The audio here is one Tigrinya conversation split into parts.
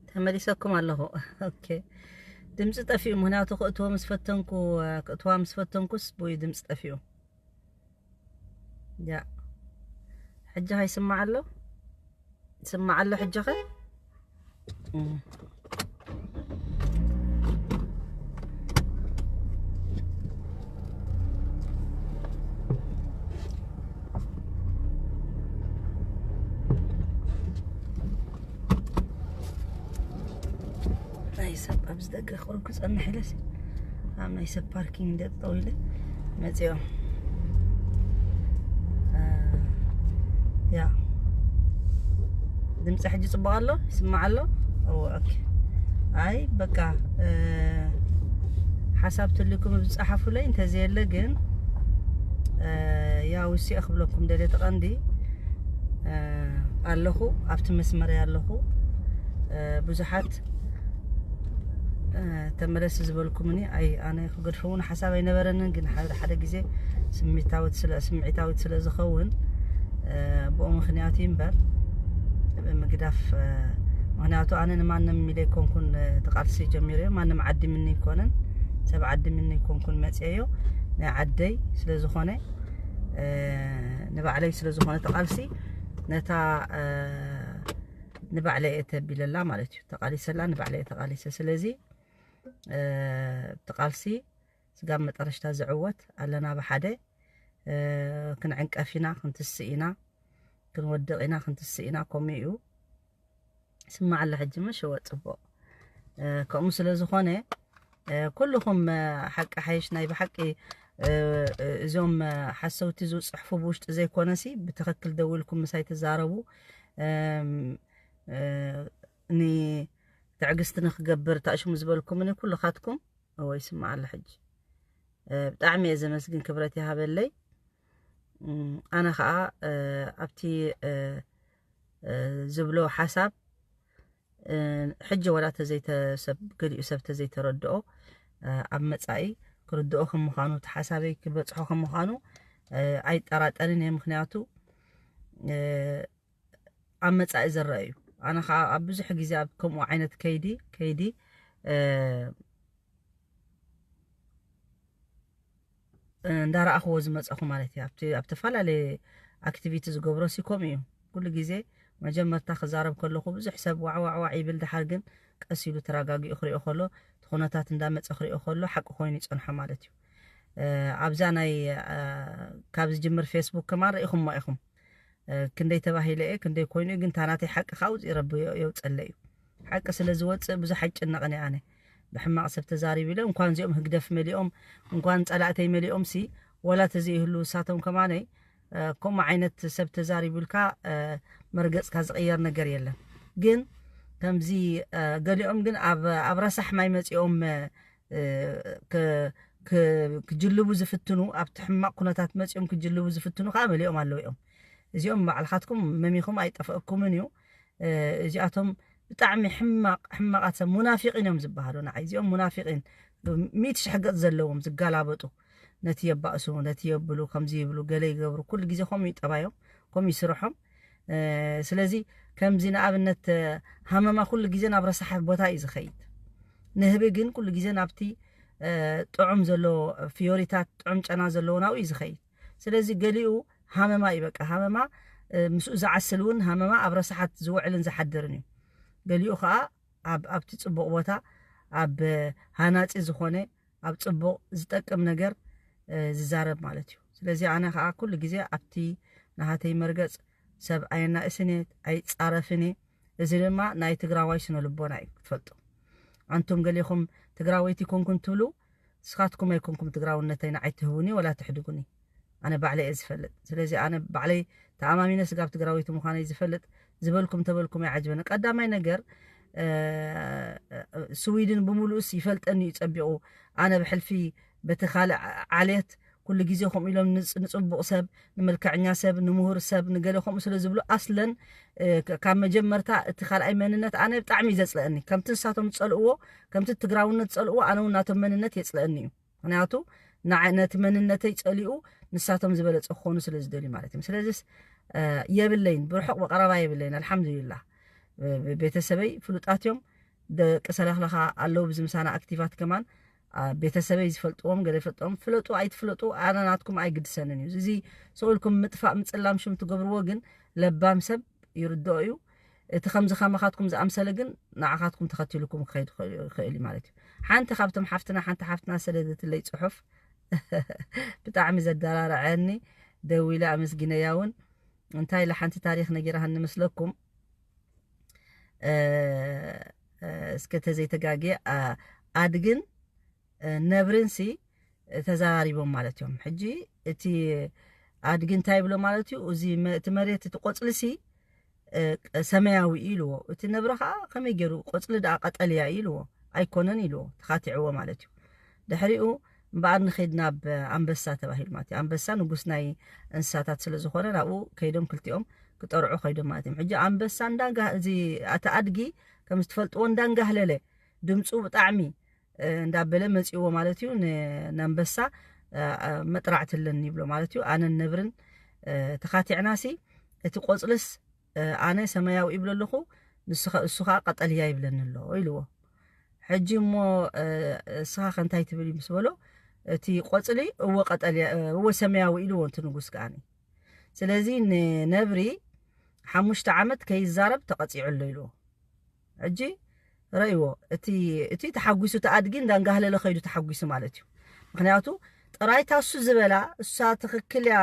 ተመሊሰኩም ኣለኹ ኦኬ ድምፂ ጠፊኡ ምክንያቱ ክእትዎ ምስ ፈተንኩስ ቦይ ድምፂ ጠፊኡ ያ ሕጂ ይስማዕ ኣሎ يسمع له حجة خير نايسب أبز دقة خوركوز أنا حلسي عم نايسب باركينج ديت طويلة مزيو يا دمس حجي صبغ له يسمع له أو أوكي أي بقى حسبت لكم بتصحفوا لي انت زي لجن يا وسي أخبركم دليل عندي الله أبت مسمر الله بزحات تمرس زبالكمني أي أنا قد فون حساب ينبرن جن حدا جزء سمعتاوت سلا زخون بقوم خنياتين بر مقداف معناته أنا ما نم مليكم كن تقالسي جميرة ما نم عدي مني كونن سبع عدي مني كون متأيو نعدي سلا زخونة نبع عليه سلا زخونة تقالسي نتا نبع عليه تبيل الله مالتي تقالي سلا نبع عليه تقالي سلازي تقالسي سقام مترشتا زعوت علنا بحده كن عنك أفينا كنت السئنا كن ودقنا كنت السئنا كوميو سمع الله حج مش هو تبو كأمس لزخونة كلهم حق حيشنا بحقي زوم حسوتي زو صحفو بوشت زي كونسي بتخكل دولكم مساي تزاربو اني تعقست نخقبر تاشم زبالكم من كل خاتكم هو يسمع الله حج بطعمي اذا مسكين كبرتي هابلي انا خا ابتي زبلو حساب حجة ولا تزيت سب قلي سب تزيت ردو أمتعي كردو خم مخانو تحسابي كبتصحو خم مخانو أي ترات أنا مخنياتو أمتعي زرأيو أنا خا أبزح جزء بكم وعينة كيدي ندار أخو زمت أخو مالتي أبتفعل على أكتيفيتيز جبروسي كوميو كل جزء مجمع تخزارب كله خبز حساب وعي بلد حرقن قسيلو تراغاغي اخري اخلو تخوناتات اندامت اخري اخلو حق خويني صنح مالتي ابزاناي كابز جمر فيسبوك كمان ريخم ما اخم كندي تباهيله كندي كويني كن تاناتي حق خاوز يرب يوصليو حق سلازوص بزح حجنقني انا بحما قسب تزاري بيله انكان زيوم هقدف مليوم انكان صلاتي مليوم سي ولا تزيهلو ساتهم كماني كم عينت سبت زاري بلكا مرقص كاز غير نجر يلا جن تمزي قال يوم جن أب رسح ما يمسيهم كجلبوا زفتنو أبتحمق قناتات مسيهم كجلبوا زفتنو قامل يوم على يوم زيهم مع الخاتكم مميكم أي تفقكم منيو زياتهم بتعمي حماقات منافقين يوم زبهرون عايزيهم منافقين ميتش حقت زلهم زقالابطو نتي يبأسو نتي يبلو خمزي يبلو قالي يقبرو كل جزي خم يتقبايو خم يسرحهم سلازي كم زينا أبنت همما كل جزي نبرا صاحب بوتا إزخيد نهبجن كل جزي نبتي طعم زلو فيوريتات طعم أنا زلو ناو إزخيد سلازي قاليو همما يبقى همما مسؤول زعسلون همما أبرا صاحب زوعلن زحدرني قاليو خا أبتي تصبق بوتا أب هانات إزخونة أب تصبق زتقم نجر ززارب مالتيو سلازي أنا خا كل جزء أبتي نهاتي مرقص سب أينا إسنيت أي تعرفني إذا ما ناي تجراوي شنو لبوناي تفضل أنتم قال لكم تجراويتي كونكم تلو سخاتكم ما يكونكم تجراون نتين عيتهوني ولا تحدقوني أنا بعلي إزفلت سلازي أنا بعلي تعامي ناس قاب تجراويتي مخاني إزفلت زبلكم تبلكم يعجبنا قدامي نجر سويدن بمولوس يفلت أني يتبعوا أنا بحلفي بتخالع عليت كل جزيهم إلهم نصبق سب نملكعنيا سب نمهور سب نقالهم مثل زبلو أصلا كان مجمرتا اتخال أي مننت أنا بتعمي زلقني كم تنساتهم تسألوه كم تتقراون تسألوه أنا وناتهم مننت يسألني أنا عطو نعنت مننت يسأليو نساتهم زبلت أخونو سلزدلي مالتهم سلزس يبلين بروحق بقرابا يبلين الحمد لله بيتسبي فلوتاتهم قسلخلخا الله بزمسانا اكتيفات كمان ቤተሰበይ ዝፈልጥዎም ገለ ይፈልጥዎም ፍለጡ ኣይትፍለጡ ኣነ ናትኩም ኣይግድሰንን እዩ እዚ ሰውልኩም ምጥፋእ ምጽላም ሽም ትገብርዎ ግን ለባም ሰብ ይርድኦ እዩ እቲ ከምዚ ከመኻትኩም ዝኣምሰለ ግን ንዓኻትኩም ተኸትልኩም ክኸይድ ክእል ማለት እዩ ሓንቲ ካብቶም ሓፍትና ሰደደትለይ ጽሑፍ ብጣዕሚ ዘደራርዐኒ ደዊላ ኣመስጊነያ እውን እንታይ ለሓንቲ ታሪክ ነጊራህ ንመስለኩም እስከ ተዘይተጋገ ኣድግን ነብርንሲ ተዛራሪቦም ማለት እዮም ሕጂ እቲ ኣድግ እንታይ ብሎ ማለት እዩ እዚ እቲ መሬት እቲ ቆጽልሲ ሰማያዊ ኢልዎ እቲ ነብረ ከዓ ከመይ ገይሩ ቆጽሊ ዳ ቀጠልያ ኢልዎ ኣይኮነን ኢልዎ ተኻቲዕዎ ማለት እዩ ድሕሪኡ እምበኣር ንኸይድና ኣንበሳ ተባሂሉ ማለት እዩ ኣንበሳ ንጉስ ናይ እንስሳታት ስለ ዝኾነ ናብኡ ከይዶም ክልቲኦም ክጠርዑ ከይዶም ማለት እዮም ሕጂ ኣንበሳ እንዳንጋ እዚ ኣቲ ኣድጊ ከም ዝትፈልጥዎ እንዳንጋህለለ ድምፁ ብጣዕሚ እንዳበለ መጽይዎ ማለት እዩ ንኣንበሳ መጥራዕትልን ይብሎ ማለት እዩ ኣነ ነብርን ተኻቲዕናሲ እቲ ቆጽልስ ኣነ ሰማያዊ ይብሎ ኣለኹ ንሱኻ ቀጠልያ ይብለን ኣሎ ኢልዎ ሕጂ እሞ ስኻ ከንታይ ትብል ምስ በሎ እቲ ቆጽሊ እወ ቀጠልያ እወ ሰማያዊ ኢልዎ እቲ ንጉስ ከዓኒ ስለዚ ንነብሪ 5 ዓመት ከይዛረብ ተቐጺዑ ኣሎ ኢልዎ ሕጂ ረይዎ እቲ ተሓጒሱ ተኣድጊ እንዳንጋህለለ ኸይዱ ተሓጒሱ ማለት እዩ ምክንያቱ ጥራይ ታሱ ዝበላ እሳ ትክክል ያ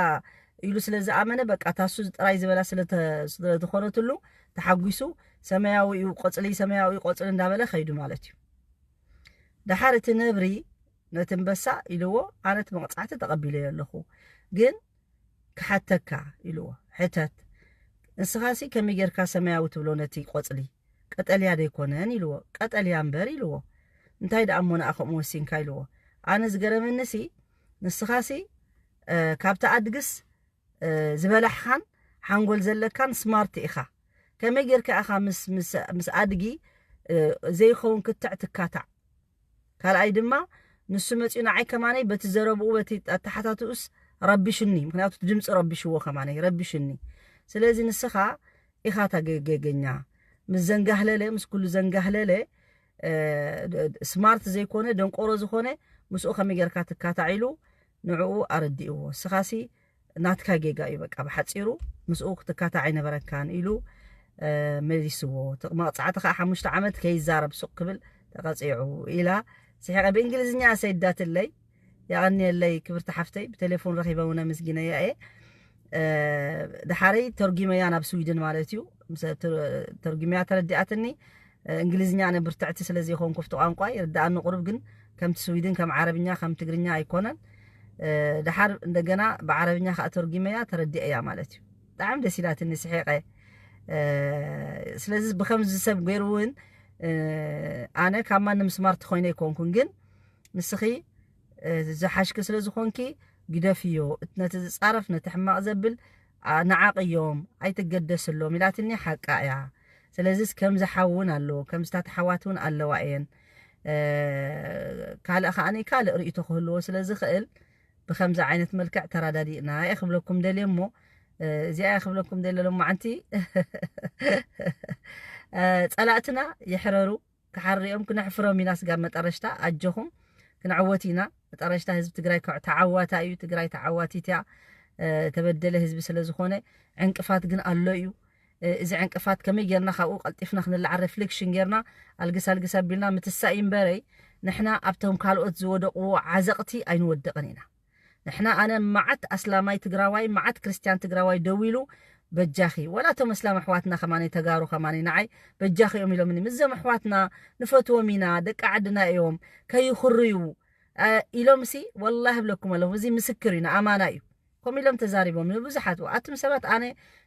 ኢሉ ስለ ዝኣመነ በቃ ታሱ ጥራይ ዝበላ ስለ ዝኾነትሉ ተሓጒሱ ሰማያዊ ቆጽሊ ሰማያዊ ቆጽሊ እንዳበለ ኸይዱ ማለት እዩ ድሓር እቲ ነብሪ ነቲ አንበሳ ኢልዎ ኣነት መቕጻዕቲ ተቐቢለ ኣለኹ ግን ክሓተካ ኢልዎ ሕተት ንስኻሲ ከመይ ጌርካ ሰማያዊ ትብሎ ነቲ ቆጽሊ ቀጠልያ ደይኮነን ኢልዎ ቀጠልያ እምበር ኢልዎ እንታይ ደኣ እሞ ንኣኸም ወሲንካ ኢልዎ ኣነ ዝገረመንሲ ንስኻሲ ካብቲ ኣድግስ ዝበላሕኻን ሓንጎል ዘለካን ስማርት ኢኻ ከመይ ጌርካ ኢኻ ምስ ኣድጊ ዘይኸውን ክትዕ ትካታዕ ካልኣይ ድማ ንሱ መፂኡ ንዓይ ከማነይ በቲ ዘረብኡ በቲ ኣተሓታትኡስ ረቢሽኒ ምክንያቱ ድምፂ ረቢሽዎ ከማነይ ረቢሽኒ ስለዚ ንስኻ ኢኻ ተገገኛ ምስ ዘንጋህለለ ምስ ኩሉ ዘንጋህለለ ስማርት ዘይኮነ ደንቆሮ ዝኾነ ምስኡ ከመይ ጌርካ ትካታዕ ኢሉ ንዕኡ ኣረዲእዎ ስኻሲ ናትካ ጌጋ እዩ በቃ ብሓፂሩ ምስኡ ክትካታዕ ኣይነበረካን ኢሉ መሊስዎ መቕፃዕቲ ከዓ 5 ዓመት ከይዛረብ ሱቕ ክብል ተቐፂዑ ኢላ ስሒቐ ብእንግሊዝኛ ሰይዳትለይ ያቐኒየለይ ክብርቲ ሓፍተይ ብቴሌፎን ረኺበውና ምስጊነያ እየ ድሓረይ ተርጊመያ ናብ ስዊድን ማለት እዩ ተርጊመያ ተረዲኣትኒ እንግሊዝኛ ኣነ ብርትዕቲ ስለዚ ይኸውን ኮፍቲ ቋንቋ ይርዳእኒ ቁርብ ግን ከምቲ ስዊድን ከም ዓረብኛ ከም ትግርኛ ኣይኮነን ድሓር እንደገና ብዓረብኛ ከዓ ተርጊመያ ተረዲአያ ማለት እዩ ብጣዕሚ ደስ ኢላትኒ ስሒቐ ስለዚ ብከምዚ ሰብ ገይሩ እውን ኣነ ካብ ማንም ስማርት ኮይነ ይኮንኩን ግን ንስኺ ዝሓሽኪ ስለ ዝኾንኪ ግደፍዮ ነቲ ዝፃረፍ ነቲ ሕማቕ ዘብል ንዓቕዮም ኣይትገደስሎም ኢላትኒ ሓቃ እያ ስለዚ ከም ዝሓውን ኣሎ ከም ዝታተሓዋት እውን ኣለዋ እየን ካልእ ከዓኒ ካልእ ርእይቶ ክህልዎ ስለ ዝኽእል ብከምዚ ዓይነት መልክዕ ተራዳዲእና የኽብለኩም ደልየ እሞ እዚኣ የኽብለኩም ደልየ ሎማዓንቲ ጸላእትና ይሕረሩ ክሓርዮም ክነሕፍሮም ኢና ስጋብ መጠረሽታ ኣጀኹም ክንዕወት ኢና መጠረሽታ ህዝቢ ትግራይ ተዓዋታ እዩ ትግራይ ተዓዋቲት እያ ተበደለ ህዝቢ ስለ ዝኾነ ዕንቅፋት ግን ኣሎ እዩ እዚ ዕንቅፋት ከመይ ጌርና ካብኡ ቀልጢፍና ክንላዓል ሪፍሌክሽን ጌርና ኣልግሳ ኣቢልና ምትሳእ እምበረይ ንሕና ኣብቶም ካልኦት ዝወደቕዎ ዓዘቕቲ ኣይንወደቕን ኢና ንሕና ኣነ መዓት ኣስላማይ ትግራዋይ መዓት ክርስቲያን ትግራዋይ ደው ኢሉ በጃኺ ወላቶም እስላም ኣሕዋትና ከማነይ ተጋሩ ከማነይ ንዓይ በጃኺ እዮም ኢሎምኒ ምዘም ኣሕዋትና ንፈትዎም ኢና ደቂ ዓድና እዮም ከይኽርዩ ኢሎምሲ ወላሂ ብለኩም ኣለኹ እዚ ምስክር ኢና ኣማና እዩ ከምኡ ኢሎም ተዛሪቦም ብዙሓት ኣቶም ሰባት ኣነ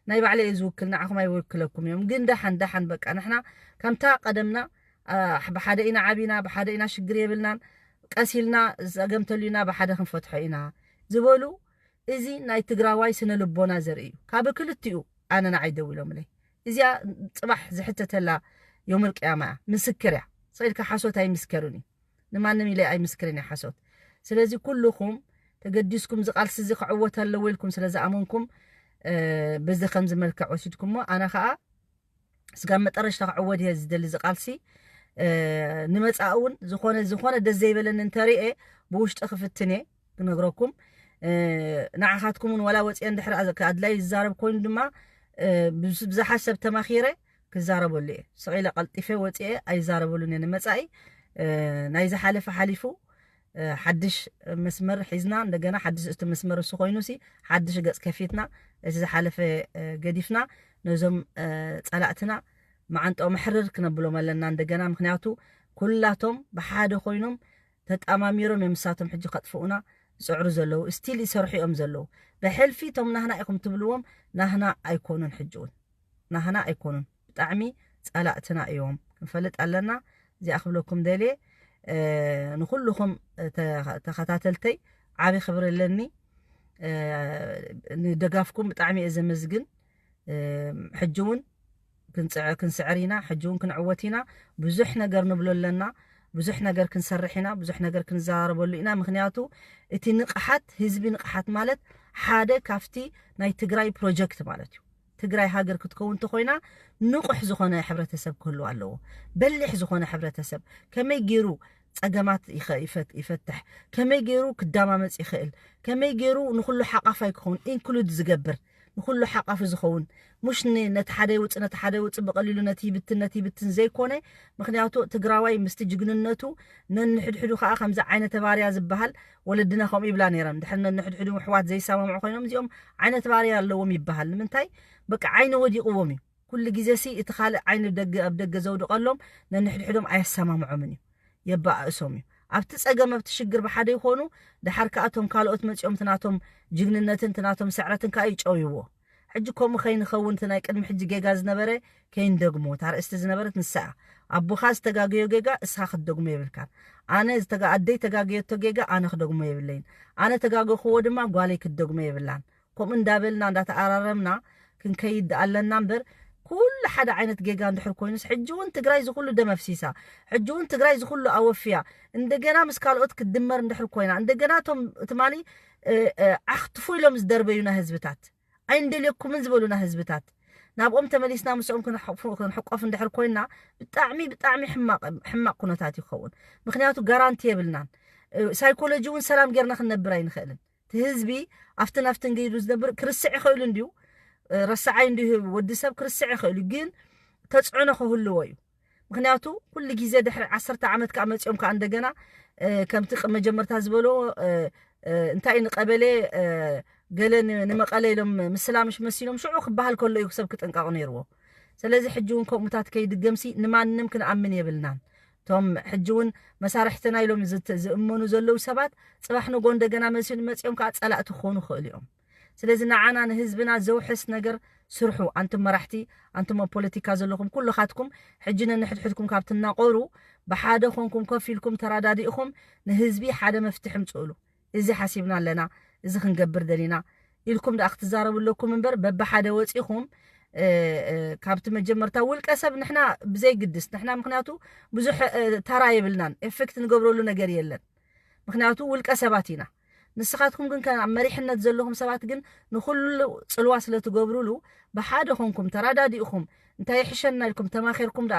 ናይ ባዕለ እዩ ዝውክል ንዓኹም ኣይውክለኩም እዮም ግን ዳሓን በቃ ንሕና ከምታ ቀደምና ብሓደ ኢና ዓቢና ብሓደ ኢና ሽግር የብልናን ቀሲልና ዘገምተሉ ኢና ብሓደ ክንፈትሖ ኢና ዝበሉ እዚ ናይ ትግራዋይ ስነ ልቦና ዘርኢ እዩ ካብ ክልቲኡ ኣነ ንዓይ ደው ኢሎምለይ እዚኣ ፅባሕ ዝሕተተላ ዮም ልቅያማ እያ ምስክር እያ ሰኢልካ ሓሶት ኣይምስከሩን እዩ ንማንም ኢለይ ኣይምስክርን እያ ሓሶት ስለዚ ኩልኹም ተገዲስኩም ዝቃልሲ እዚ ክዕወት ኣለዎ ኢልኩም ስለ ዝኣመንኩም በዚ ከምዚ መልክዕ ወሲድኩሞ ኣነ ከዓ ስጋብ መጠረሽታ ክዕወት እየ ዝደሊ ዝቃልሲ نمصاون زخونه دزيبلن انتريه بوشط خفتني نغركم نعخاتكم ولا وصي اندحر ادلاي يزارب كوين دما بزحسب تماخيره كزاربولي سقيله قلطيفه وصي اي زاربولن نمصاي ناي زحالف حالفو حدش مسمر حزنا እንደገና حدش است مسمر سو خوينوسي حدش ገጽ ከፊትና እዚ زحالف ገዲፍና ነዞም ጸላእትና ማዓንጦ محرر كنبلو مالنا እንደገና ምክንያቱ ኩላቶም በሓደ ኮይኖም ተጣማሚሮም የምሳቶም ሕጂ ከጥፉና ዝዕሩ ዘለው ስቲል ይሰርሒኦም ዘለው በሕልፊ ቶም ናህና ኢኹም ትብልዎም ናህና ኣይኮኑን ሕጂውን ናህና ኣይኮኑን ብጣዕሚ ጸላእትና እዮም ክንፈልጥ ኣለና እዚ ኣኽብለኩም ደሌ ንኹልኹም ተኸታተልተይ ዓቢ ክብር ኣለኒ ንደጋፍኩም ብጣዕሚ እየ ዘመስግን ሕጂውን كنسعرينا حجون كنعوتينا بزح نجر نبللنا بزح نجر كنسرحنا بزح نجر كنزاربولينا مخنياتو اتي نقحت حزبي نقحت مالت حاده كافتي ناي تግራይ بروجكت مالتو تግራይ هاجر كتكون تخوينا نقح زخونه حبرتسب كله الله بلح زخونه حبرتسب كما يجيرو صقمات يفتح كما يجيرو كدامامص يخيل كما يجيرو نخلو حقافا يكون انكلود زغبر نخلو حقاف زخون مش نتحدى وص بقليلو نتي بتن زي كونه مخنياتو تግራዋይ مستجግنነቱ ننحدحدو خا خمزه عينه تباريا زبحال ولدنا خم يبلا نيران دحنا نحدحدو محوات زي سامع خوينم زيوم عينه تباريا لوم يبحال منتاي بقى عينه وديقومي كل جزاسي اتخال عين بدق زود قلم ننحدحدوم ايسامعومني يبا اسومي ኣብቲ ጸገም ኣብቲ ሽግር በሓደ ይኾኑ ድሓርካኣቶም ካልኦት መጽኦም ትናቶም ጅግንነትን ትናቶም ስዕረትን ካይ ጨውይዎ ሕጂ ከም ኸይንኸውን ትናይ ቅድሚ ሕጂ ጌጋ ዝነበረ ከይን ደግሞ ታርእስቲ ዝነበረት ንሳ ኣቦኻ ዝተጋገዮ ጌጋ እስኻ ክደግሞ ይብልካን ኣነ ኣደይ ተጋገየቶ ጌጋ ኣነ ክደግሞ ይብለይን ኣነ ተጋገኽዎ ድማ ጓለይ ክደግሞ ይብላን ከም እንዳበልና እንዳተኣራረምና ክንከይድ ኣለና እምበር كل حدا عينت جيجا ندحر كوينس حجون تግራይ ዝኹሉ ደመፍሲሳ حجون تግራይ ዝኹሉ ኣወፍያ እንደገና መስካልኦት ክድመር ندحر ኮይና እንደገና ቶም ትማሊ ኣኽትፉ ኢሎም ዝደርበዩና ህዝብታት ኣይንደልየኩምን ዝበሉና ህዝብታት ናብኦም ተመሊስና ምስኦም ክንሕቆፍ ندحر ኮይና ብጣዕሚ ሕማቅ ኩነታት ይኸውን ምክንያቱ ጋራንቲ የብልናን ሳይኮሎጂውን ሰላም ጌርና ክንነብር ኣይንኽእልን ህዝቢ ኣፍትን ገይዱ ዝነብር ክርስዕ ይኽእል እንዲዩ رسعي عنده ودي سب كرسع خلي جين تسعونه خهلو ويو مخنياتو كل جيزة دحر 10 عامات كعمت يوم كعندنا كم تق مجمرت هزبلو انتاين قبلي قالن نمقالي لهم مسلام مش مسيلهم شعوخ بهال كله يكسب كتنقع نيرو سلازي حجون كومتات كيد الجمسي نما نمكن عمن يبلنان توم حجون مسارحتنا يلوم زمنو زلو سبات صباح نقول دغنا مسيل مصيوم كاصلاء تخونو خليهم ስለዚህ ንዓና ንህዝብና ዘውሕስ ነገር ስርሑ አንተም መራሕቲ አንተም ፖለቲካ ዘለኹም ኩልኻትኩም ሕጂ ንሕድሕድኩም ካብትና ቆሩ በሓደ ኾንኩም ከፊልኩም ተራዳዲእኹም ንህዝቢ ሓደ መፍትሕ ምጽሉ እዚ ሓሲብና ኣለና እዚ ክንገብር ደሊና ኢልኩም ዳኽ ትዛረብለኩም እንበር በበሓደ ወፂኹም ካብቲ መጀመርታ ውልቀሰብ ንሕና ብዘይ ግድስ ንሕና ምክንያቱ ብዙሕ ተራ ይብልናን ኤፌክት ንገብረሉ ነገር የለን ምክንያቱ ውልቀሰባት ኢና ንስኻትኩም ግን መሪሕነት ዘለኹም ሰባት ግን ንኹሉ ጽልዋ ስለትገብሩሉ በሓደ ኾንኩም ተራዳዲእኹም እንታይ ይሕሸና ኢልኩም ተማኺርኩም ዳ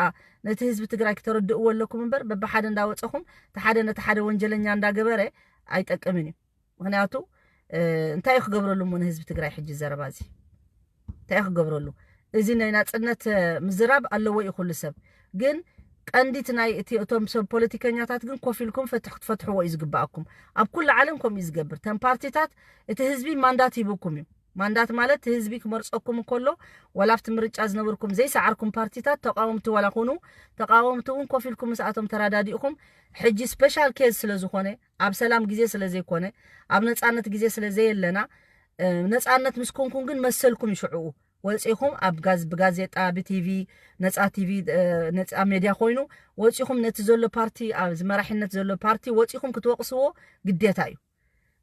ነቲ ህዝቢ ትግራይ ከተረድእዎ ኣለኩም እንበር በሓደ እንዳወፀኹም ተሓደ ነቲ ሓደ ወንጀለኛ እንዳገበረ ኣይጠቅምን እዩ ምክንያቱ እንታይ ክገብረሉ ምን ህዝቢ ትግራይ ሕጂ ዘረባዚ እንታይ ክገብረሉ እዚ ናይ ናጽነት ምዝራብ ኣለዎ ይኹሉ ሰብ ግን ቀንዲት ናይ እቶም ሰብ ፖለቲከኛታት ግን ኮፊልኩም ፈትሕዎ ይዝግባአኩም ኣብ ኩሉ ዓለም ከም ይዝገብር ተም ፓርቲታት እቲ ህዝቢ ማንዳት ይብኩም እዩ ማንዳት ማለት ህዝቢ ክመርጾኩም ከሎ ወላፍት ምርጫ ዝነበርኩም ዘይሰዓርኩም ፓርቲታት ተቃወምቱ ወላ ኾኑ ተቃወምቱን ኮፊልኩም ሰዓቶም ተራዳዲእኩም ሕጂ ስፔሻል ኬዝ ስለዝኾነ ኣብ ሰላም ግዜ ስለዘይኮነ ኣብ ነጻነት ግዜ ስለዘየለና ነጻነት ምስኮንኩም ግን መሰልኩም ይሽዑ ወጽይኹም ኣብ ብጋዜጣ ብቲቪ ነጻ ቲቪ ነጻ ሚድያ ኮይኑ ወጽይኹም ነቲ ዘሎ ፓርቲ ኣብ ዝመራሕነት ዘሎ ፓርቲ ወጽይኹም ክትወቅስዎ ግዴታ እዩ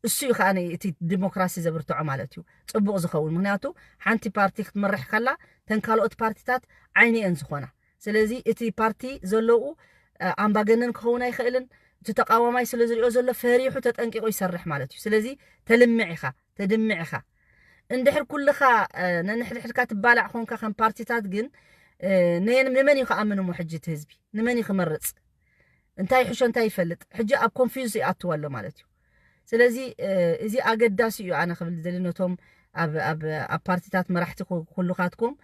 እሱ ይኻነ እቲ ዲሞክራሲ ዘብርትዖ ማለት እዩ ጽቡቕ ዝኸውን ምክንያቱ ሓንቲ ፓርቲ ክትመርሕ ከላ ተንካልኦት ፓርቲታት ዓይኒአን ዝኾና ስለዚ እቲ ፓርቲ ዘለኡ ኣምባገነን ክኸውን ኣይኽእልን እቲ ተቃዋማይ ስለዝሪኦ ዘሎ ፈሪሑ ተጠንቂቑ ይሰርሕ ማለት እዩ ስለዚ ተድምዕ ኢኻ እንድሕር ኩልኻ ነንሕድሕድካ ትባላዕ ኾንካ ከም ፓርቲታት ግን نمن يخأمن محجة هزبي نمن يخمرص انتي حشو انتي يفلط حجة اب كونفيوز يأتوا له مالتيو سلازي ازي اقداسي انا خبل دلينوتهم اب بارتيتات مراحتي كلخاتكم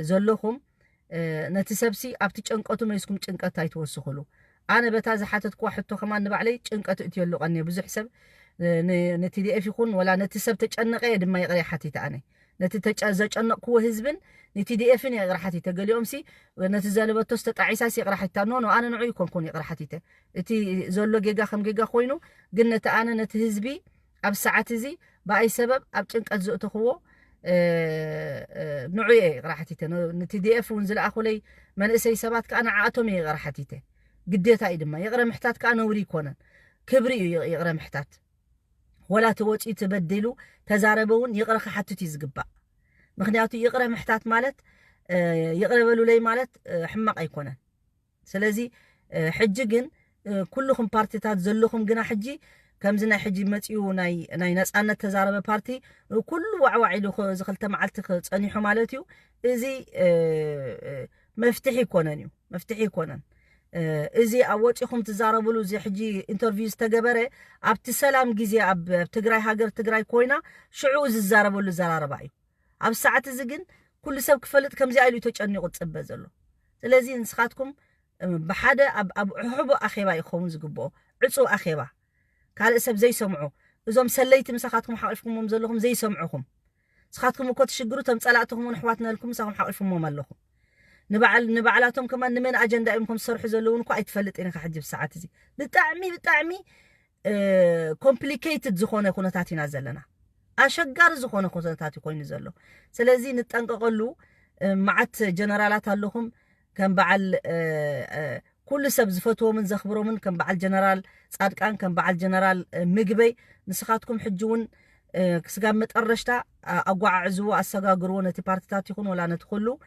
زلوكم نتسبسي اب تشنقتو ميسكم چنقت ايتوسخلو انا بتا زحاتتكو حتو كمان نبعلي چنقت اتيلو قني بزح حساب نتي دي اف يكون ولا نتسب تچنقه دما يقري حتيت انا نتي تچنقكو حزبن نتي دي اف ني يقري حتيت غليومسي نتي زالبتو استطعيساس يقري حتى نو انا نعي كون يقري حتيت اتي زلو جيجا خم جيجا خوينو قلنا انا نتي حزبي اب ساعات زي باي سبب اب چنقت زؤتخو نوعي غراحتيته نتي دي اف ونزل اخولي منسي سبات كأنا عاتومي غراحتيته قديتا ايدما يقرا محتات كأنا وري كونن كبري يقرا محتات ولا توجي تبدلوا تزاربون يقرا حتتي زقبا مخنياتو يقرا محتات مالت يقرا بلو لي مالت حماق ايكونن سلازي حجي كلكم بارتيتات زلكم قنا حجي كم زنا حجي متيو ناي نصانه تزاربه بارتي كل وعوعي له زخلته معلت صنيحو مالتيو ازي مفتحي يكونن مفتحي يكونن ازي اوچيكم تزاربلو زي حجي انترفيوز تجبره ابت سلام غزي اب تግራይ هاجر تግራይ كوينا شعو ززاربلو زراربايو اب ساعات زغن كل سب كفلت كم زي ايلو تچنيقو تصبه زلو سلازي نسخاتكم بحاده اب حبو اخيبا يخون زغبو عصو اخيبا قال سب زي سمعوا اذا سليت مسخاتكم حقفكم زلكم زي سمعكم سخاتكم كنت تشغروا تمصلاتكم ونحواتنا لكم ساهم حقفكم مالكم نبعلاتهم كمان نمن اجندا امكم صرح زلون كو ايتفلط انا كحجب ساعات زي بطعمي كومبليكيتد زخونه كونتاتينا زلنا اشغار زخونه كونتاتي كوين زلو سلازي نطنققلو معت جنرالات اللهم كان بعل كل سب زفتو من زخبرو من كان بعل جنرال صادقان كان بعل جنرال مغبي نسخاتكم حجون كسغام مطرشتا اغواعزو اسغاغرو نتي بارتيتات يكون ولا ندخلو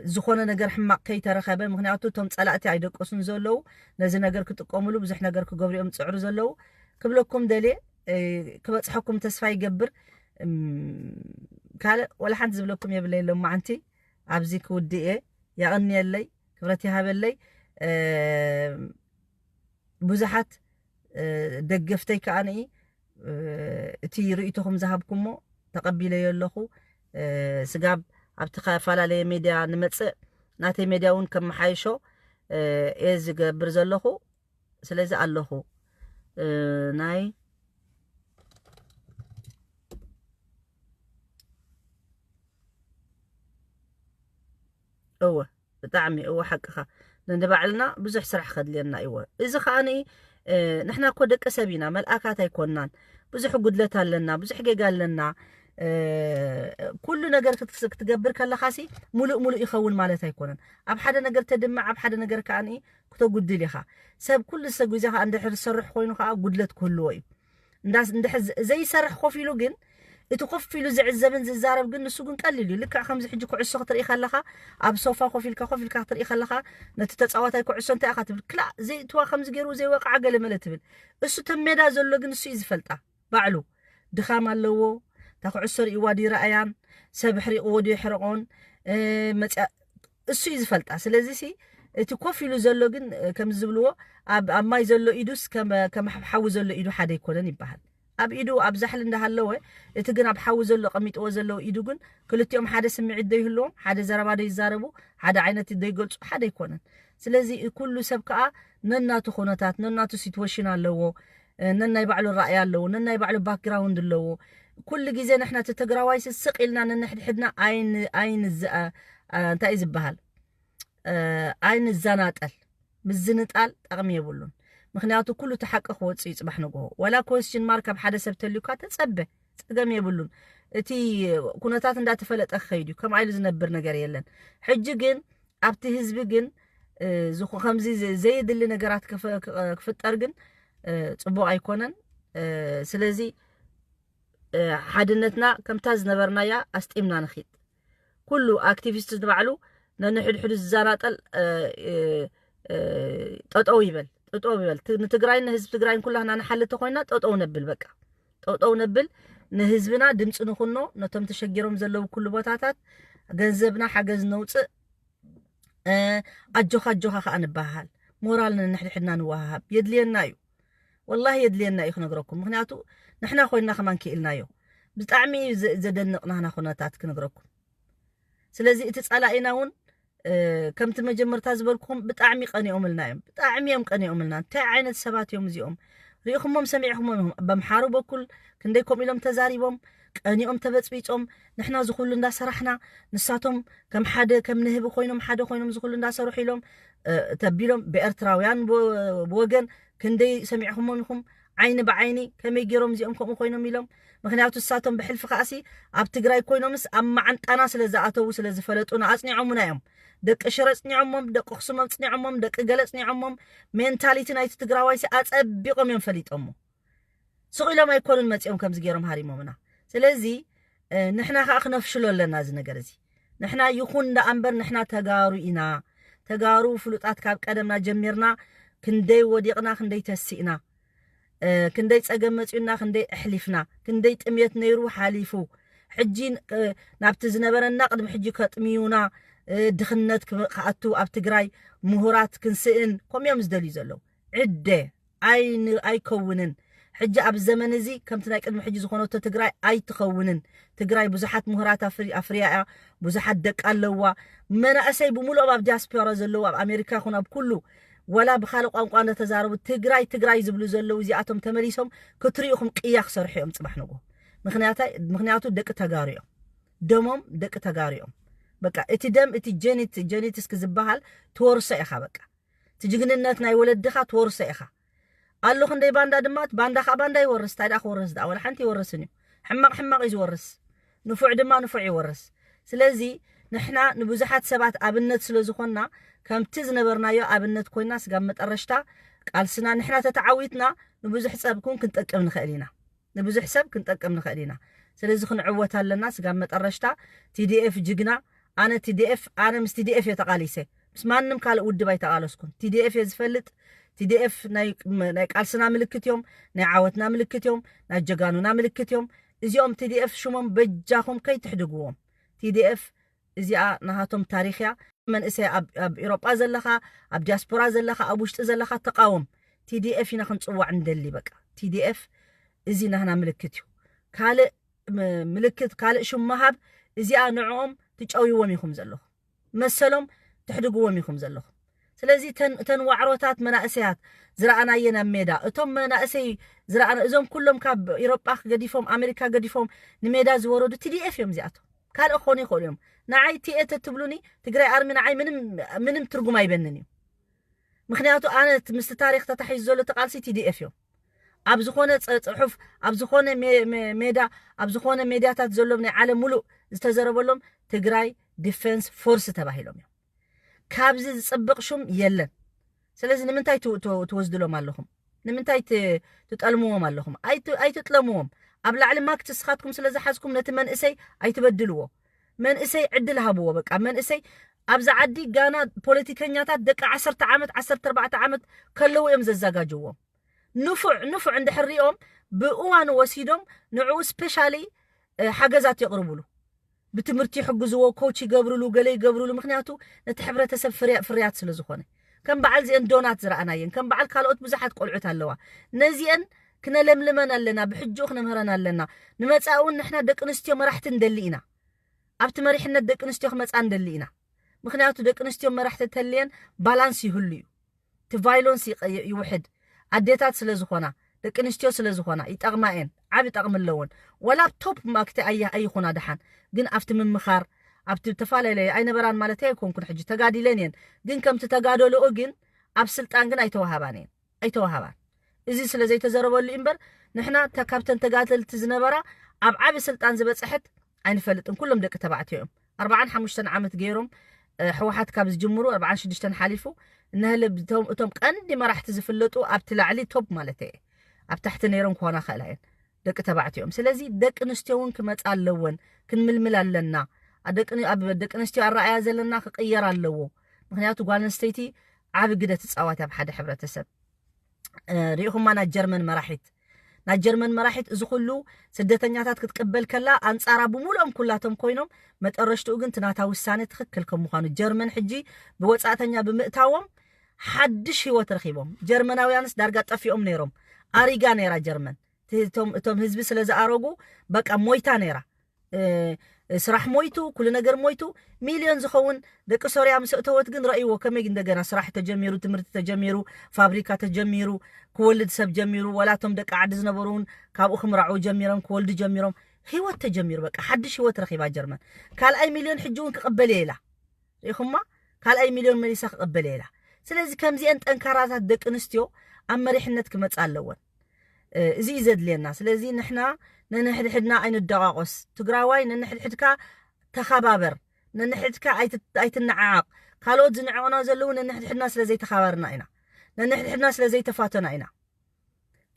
زخونه ነገር حماق كيترخبه مخنياتو توم صلاتي ايدقسن زلو نزي ነገር كتقوملو بزح ነገር كغبريوم صعرو زلو كبلكم دلي كبصحكم تسفا يغبر قال ولا حد زبلكم يبلي لما عنتي ابزيك ودي يغني لي كبرتي هابلي بزحات دغفتي كاني تي ريتكم ذهبكم تقبيله يلخو سغاب ابتخا فالالي ميديا نمص ناتي ميدياون كم حايشو از غبر زلخو سلازي اللهو ناي هو بطعمي هو حقها ندبعلنا بزح سرح خدلنا ايوه اذا خاني نحنا كو دق سبينا ملأكات يكونان بزح قدلت لنا بزح قال لنا كل ነገር ክትገብር ከለኻሲ ሙሉእ ይኸውን ማለት ኣይኮነን ኣብ ሓደ ነገር ተድምዕ ኣብ ሓደ ነገር ከኣኒ ክተጉድል ኢኻ ሰብ ኩሉ ሰብ ግዜኻ እንድሕር ዝሰርሕ ኮይኑ ከዓ ጉድለት ክህልዎ እዩ እንድሕር ዘይሰርሕ ኮፍ ኢሉ ግን እቲ ኮፍ ኢሉ ዝዕዘብን ዝዛረብ ግን ንሱ ግን ቀሊል እዩ ልክዕ ከምዚ ሕጂ ኩዕሶ ክትርኢ ከለኻ ኣብ ሶፋ ኮፍ ኢልካ ክትርኢ ከለኻ ነቲ ተፃዋታይ ኩዕሶ እንታይ ኢኻ ትብል ክላ ዘይትዋ ከምዚ ገይሩ ዘይወቅዓ ገለ መለ ትብል እሱ ተሜዳ ዘሎ ግን እሱ እዩ ዝፈልጣ ባዕሉ ድኻም ኣለዎ تاخعسر يوادي رأيان سبحري قودي يحرقون السو يزفلتا سلازي سي تكوفي له زلوغن كم زبلو اب ما يزلو ايدوس كم حاو زلو ايدو حدا يكونن يبحال اب ايدو اب زحل اندهالو اتغن اب حاو زلو قميطو زلو ايدو غن كلتيوم حدا سمعي ديهلوم حدا زربا دي يزاربو حدا عينت دي يغلص حدا يكونن سلازي كل سبكا نناتو خونتات نناتو سيتويشن اللو ننا يبعلو الرأي اللو ننا يبعلو باك جراوند اللو كل جزء نحنا تتجراويس السقيلنا ننحد حدنا عين الزقة انتايز بهال عين الزناتل بالزنتال أغمية بولون مخنياتو كله تحقق وصي صباح نغو ولا كويستشن مارك بحدا سبتليكا تصبه أغمية بولون تي كونتات ندا تفلت اخيدو كم عيل زنبر ነገር የለን ሕጂ ግን ኣብቲ ህዝቢ ግን ዝኹ ከምዚ ዘይድሊ ነገራት ክፍጠር ግን ጽቡቕ ኣይኮነን ስለዚ حدنتنا كم تاز نبرنا يا استئمنا نخيط كله اكتيفيست تبعلو نحد الزناطل ططو يبل نتግራይና ህዝብ ትግራይን ኩላና نحلت ኮይና ططو ነብል በቃ ططو ነብል ንህዝብና ድምጽ ንኹኖ ነቶም ተሸጊሮም ዘለው ኩሉ ቦታታት ገንዘብና ሓገዝ ነውፅእ ኣጆኻ ኸ ንባሃል ሞራልና ንሕድሕድና ንዋሃብ የድልየና እዩ والله የድልየና እዩ ክነግረኩም ምክንያቱ ንሕና ኮይና ከማን ክኢልናዮ ብጣዕሚ ዘደንቕና ህና ኩነታት ክነግረኩም ስለዚ እቲ ጻላኢናውን ከምቲ መጀመርታ ዝበልኩም ብጣዕሚ ቀኒኦምልና እዮም ብጣዕሚ እዮም ቀኒኦምልና እንታይ ዓይነት ሰባት እዮም እዚኦም ሪኢኹሞም ሰሚዕኹሞም በምሓሩ በኩል ክንደይ ከም ኢሎም ተዛሪቦም ቀኒኦም ተበፅቢጾም ንሕና ዝኹሉ እንዳሰራሕና ንሳቶም ከም ሓደ ከም ንህብ ኮይኖም ሓደ ኮይኖም ዝኹሉ እንዳሰርሑ ኢሎም ተቢሎም ብኤርትራውያን ብወገን ክንደይ ሰሚዕኹሞም ኢኹም ዓይኒ ብዓይኒ ከመይ ገይሮም እዚኦም ከምኡ ኮይኖም ኢሎም ምክንያቱ ንሳቶም ብሕልፊ ኻእሲ ኣብ ትግራይ ኮይኖምስ ኣብ ማዓንጣና ስለዝኣተው ስለዝፈለጡና ኣጽኒዖሙና እዮም ደቂ ሽረ ጽኒዖሞም ደቂ ኣኽሱም ጽኒዖሞም ደቂ ገለ ጽኒዖሞም ሜንታሊቲ ናይቲ ትግራዋይሲ ኣጸቢቆም እዮም ፈሊጦሞ ስቑኢሎም ኣይኮኑን መጺኦም ከምዚ ገይሮም ሃሪሞምና ስለዚ ንሕና ከዓ ክነፍሽሎ ኣለና እዚ ነገር እዚ ንሕና ይኹን እንዳኣንበር ንሕና ተጋሩ ኢና ተጋሩ ፍሉጣት ካብ ቀደምና ጀሚርና ክንደይ ወዲቕና ክንደይ ተሲእና ክንደይ ፀገም መጺኡና ክንደይ ኣሕሊፍና ክንደይ ጥምየት ነይሩ ሓሊፉ ሕጂ ናብቲ ዝነበረና ቅድሚ ሕጂ ከጥሚዩና ድኽነት ከኣቱ ኣብ ትግራይ ምሁራት ክንስእን ከምኦም ዝደልዩ ዘለዉ ዕደ ኣይከውንን ሕጂ ኣብ ዘመን እዚ ከምቲ ናይ ቅድሚ ሕጂ ዝኾነቶ ትግራይ ኣይትኸውንን ትግራይ ብዙሓት ምሁራት ኣፍርያ ብዙሓት ደቂ ኣለዋ መናእሰይ ብምሉኦም ኣብ ዲያስፖራ ዘለዉ ኣብ ኣሜሪካ ይኹን ኣብ ኩሉ ወላ ብኻልእ ቋንቋ እንዳተዛረቡ ትግራይ ዝብሉ ዘለዉ እዚኣቶም ተመሊሶም ክትሪኢኹም ቅያ ክሰርሑ እዮም ጽባሕ ንጎ ምክንያቱ ደቂ ተጋሩ እዮም ደሞም ደቂ ተጋሩ እዮም በቃ እቲ ደም እቲ ጀኒትስ ክዝበሃል ትወርሶ ኢኻ በቃ ትጅግንነት ናይ ወለድኻ ትወርሶ ኢኻ ኣሉ ክንደይ ባንዳ ድማት ባንዳ ይወርስ ታይዳ ክወርስ ዳ ወላ ሓንቲ ይወርስን እዩ ሕማቕ እዩ ዝወርስ ንፉዕ ድማ ንፉዕ ይወርስ ስለዚ ንሕና ንብዙሓት ሰባት ኣብነት ስለ ዝኾንና ከምቲ ዝነበርናዮ ኣብነት ኮይና ስጋብ መጠረሽታ ቃልስና ንሕና ተተዓዊትና ንብዙሕ ሰብ ክንጠቅም ንኽእል ኢና ስለዚ ክንዕወት ኣለና ስጋብ መጠረሽታ TDF ጅግና ኣነ ምስ TDF የተቃሊሰ ምስ ማንም ካልእ ውድብ ኣይተቃለስኩን TDF ዝፈልጥ TDF ናይ ቃልስና ምልክት እዮም ናይ ዓወትና ምልክት እዮም ናይ ጀጋኑና ምልክት እዮም እዚኦም TDF ሽሞም በጃኹም ከይትሕድግዎም TDF እዚኣ ናሃቶም ታሪኽያ መንእሰይ ኣብ ኤውሮጳ ዘለኻ ኣብ ዲያስፖራ ዘለኻ ኣብ ውሽጢ ዘለኻ ተቃወም TDF ኢና ክንጽዋዕ እንደሊ በቃ TDF እዚ ናህና ምልክት እዩ ካልእ ምልክት ካልእ ሽም መሃብ እዚኣ ንዕኦም ትጨውይዎም ኢኹም ዘለኹም መሰሎም ትሕድግዎም ኢኹም ዘለኹም ስለዚ ተን ዋዕሮታት መናእሰያት ዝረኣናየን ኣብ ሜዳ እቶም መናእሰይ ዝረኣና እዞም ኩሎም ካብ ኤውሮጳ ገዲፎም ኣሜሪካ ገዲፎም ንሜዳ ዝወረዱ TDF እዮም እዚኣቶም ካልእ ክኾኑ ይኽእሉ እዮም ንዓይ ቲኤተ ትብሉኒ ትግራይ ኣርሚ ንዓይ ምንም ትርጉም ኣይበንን እዩ ምክንያቱ ኣነ ምስቲ ታሪክ ተታሒዙ ዘሎ ተቃልሲ TDF እዮም ኣብ ዝኾነ ጽሑፍ ኣብ ዝኾነ ሜዳ ኣብ ዝኾነ ሜድያታት ዘሎም ናይ ዓለም ሙሉእ ዝተዘረበሎም ትግራይ ዲፌንስ ፎርስ ተባሂሎም እዮም ካብዚ ዝጽብቕ ሹም የለን ስለዚ ንምንታይ ትወስድሎም ኣለኹም ንምንታይ ትጠልምዎም ኣለኹም ኣይትጥለምዎም ኣብ ላዕሊ ማክት ስኻትኩም ስለ ዝሓዝኩም ነቲ መንእሰይ ኣይትበድልዎ መንእሰይ ዕድል ሃብዎ በቃ መንእሰይ ኣብዛ ዓዲ ጋና ፖለቲከኛታት ደቂ 10 ዓመት 14 ዓመት ከለዉ እዮም ዘዘጋጅዎም ንፉዕ እንድሕሪኦም ብእዋኑ ወሲዶም ንዕኡ ስፔሻሊ ሓገዛት የቕርብሉ ብትምህርቲ ይሕግዝዎ ኮች ይገብርሉ ገለ ይገብርሉ ምክንያቱ ነቲ ሕብረተሰብ ፍርያት ስለ ዝኾነ ከም በዓል ዚአን ዶናት ዝረኣናየን ከም በዓል ካልኦት ብዙሓት ቆልዑት ኣለዋ ነዚአን ክነለምልመን ኣለና ብሕጅኡ ክነምህረን ኣለና ንመጻእውን ንሕና ደቂ ኣንስትዮ መራሕቲ እንደሊ ኢና ኣብቲ መሪሕነት ደቂ ኣንስትዮ ክመጻ እንደሊ ኢና ምክንያቱ ደቂ ኣንስትዮ መራሕቲ ተልየን ባላንስ ይህሉ እዩ እቲ ቫይሎንስ ይውሕድ ኣዴታት ስለ ዝኾና ደቂ ኣንስትዮ ስለ ዝኾና ይጠቕማየን ዓብ ይጠቕም ኣለዎን ወላ ቶፕ ማክቲ ኣይኹና ድሓን ግን ኣብቲ ምምኻር ኣብቲ ተፈላለየ ኣይነበራን ማለት ኣይኮንኩን ሕጂ ተጋዲለን እየን ግን ከምቲ ተጋደልኦ ግን ኣብ ስልጣን ግን ኣይተዋሃባን እዚ ስለ ዘይተዘረበሉ እምበር ንሕና ካብተን ተጋደልቲ ዝነበራ ኣብ ዓብ ስልጣን ዝበፅሐት ኣይንፈልጥን ኩሎም ደቂ ተባዕትዮ እዮም 45 ዓመት ገይሮም ሕወሓት ካብ ዝጅምሩ 46 ሓሊፉ ነህለ እቶም ቀንዲ መራሕቲ ዝፍለጡ ኣብቲ ላዕሊ ቶፕ ማለት እየ ኣብ ታሕቲ ነይሮም ክኾና ኽእላየን ደቂ ተባዕትዮም ስለዚ ደቂ ኣንስትዮ እውን ክመጻ ኣለወን ክንምልምል ኣለና ኣብ ደቂ ኣንስትዮ ኣረኣያ ዘለና ክቕየር ኣለዎ ምክንያቱ ጓል ኣንስተይቲ ዓብ ግደ ትፃወት ኣብ ሓደ ሕብረተሰብ ሪኢኹማ ናይ ጀርመን መራሒት نا جرمن مراحت إذا كله سدتنياتات كتقبل كلا أنصارا بمولهم كلاتهم كوينهم ما تقرشتوا جن تناتا وسانة تخكلكم مخانو جرمن حجي بوصعتنيا بمقتاوم حدش هو ترخيبهم جرمناويانس دارقات أفيهم نيرهم أريغا نيرا جرمن توم هزبي سلازا أروغو بقى مويتا نيرا سراح مويتو كل نجر مويتو مليون زخون دك سوريا مسؤتوت جن رأيو كم يجن دجنا سراح تجميرو تمرت تجميرو فابريكا تجميرو كولد سب جميرو ولا توم دك عدز نبرون كابو خمرعو جميرهم كولد جميرهم هو التجمير بقى حدش هو ترخيبا جرمن قال أي مليون حجون كقبليلا يخما قال أي مليون مليسا كقبليلا سلازي كم زي أنت أنكارات دك نستيو أما ريحنتك متسألون زي زد لنا سلازي نحنا ننحد حدنا عين الدقاقس تقراوي ننحد حدكا تخابابر ننحد حدكا ايت النعاق قالوا زنعونا زلون ننحد حدنا سلازي تخابرنا اينا ننحد حدنا سلازي تفاتنا اينا